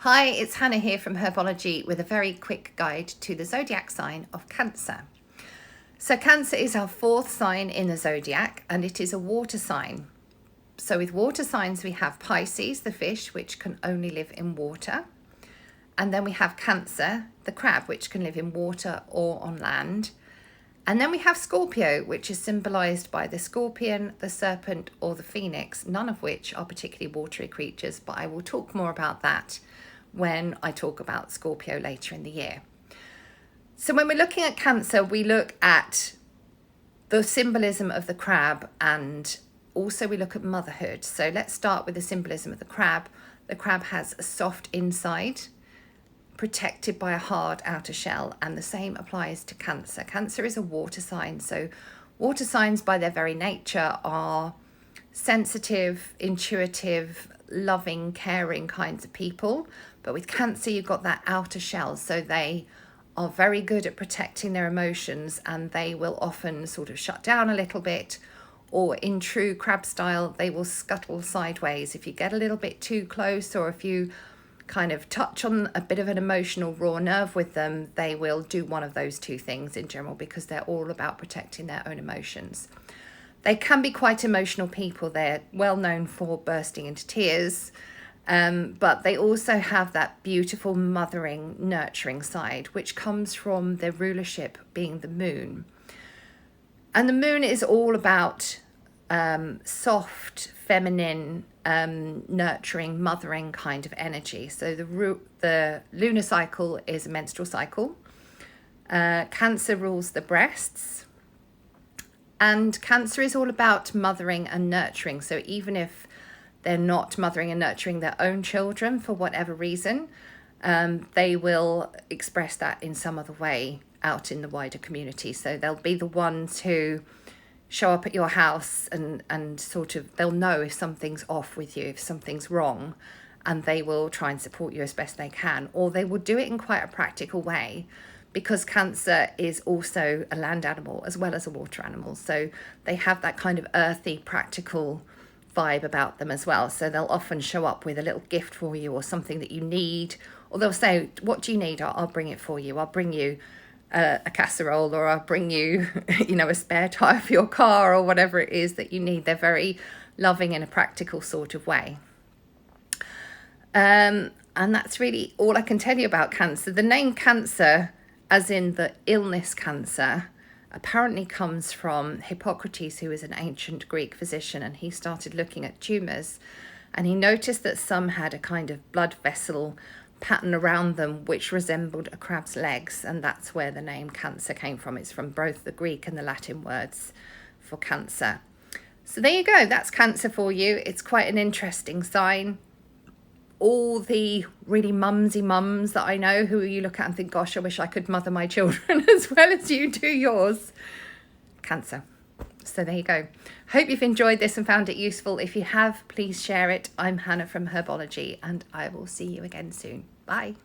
Hi, it's Hannah here from Herbology with a very quick guide to the zodiac sign of Cancer. So Cancer is our fourth sign in the zodiac and it is a water sign. So with water signs we have Pisces, the fish, which can only live in water. And then we have Cancer, the crab, which can live in water or on land. And then we have Scorpio, which is symbolized by the scorpion, the serpent, or the phoenix, none of which are particularly watery creatures, but I will talk more about that when I talk about Scorpio later in the year. So when we're looking at Cancer, we look at the symbolism of the crab and also we look at motherhood. So let's start with the symbolism of the crab. The crab has a soft inside, protected by a hard outer shell, and the same applies to Cancer. Cancer is a water sign, so water signs by their very nature are sensitive, intuitive, loving, caring kinds of people. But with Cancer, you've got that outer shell, so they are very good at protecting their emotions and they will often sort of shut down a little bit, or in true crab style, they will scuttle sideways. If you get a little bit too close or if you kind of touch on a bit of an emotional raw nerve with them, they will do one of those two things in general because they're all about protecting their own emotions. They can be quite emotional people. They're well known for bursting into tears, but they also have that beautiful mothering, nurturing side, which comes from their rulership being the moon. And the moon is all about soft, feminine, nurturing, mothering kind of energy. So the lunar cycle is a menstrual cycle. Cancer rules the breasts. And Cancer is all about mothering and nurturing. So even if they're not mothering and nurturing their own children for whatever reason, they will express that in some other way out in the wider community. So they'll be the ones who show up at your house and sort of, they'll know if something's off with you, if something's wrong, and they will try and support you as best they can. Or they will do it in quite a practical way, because Cancer is also a land animal as well as a water animal. So they have that kind of earthy, practical vibe about them as well. So they'll often show up with a little gift for you or something that you need, or they'll say, what do you need? I'll bring it for you. I'll bring you a casserole, or I'll bring you, a spare tire for your car, or whatever it is that you need. They're very loving in a practical sort of way. And that's really all I can tell you about Cancer. The name Cancer, as in the illness cancer, apparently comes from Hippocrates, who was an ancient Greek physician, and he started looking at tumours and he noticed that some had a kind of blood vessel pattern around them which resembled a crab's legs, and that's where the name Cancer came from. It's from both the Greek and the Latin words for cancer. So there you go, that's Cancer for you. It's quite an interesting sign. All the really mumsy mums that I know who you look at and think, gosh, I wish I could mother my children as well as you do yours. Cancer. So there you go. Hope you've enjoyed this and found it useful. If you have, please share it. I'm Hannah from Herbology and I will see you again soon. Bye.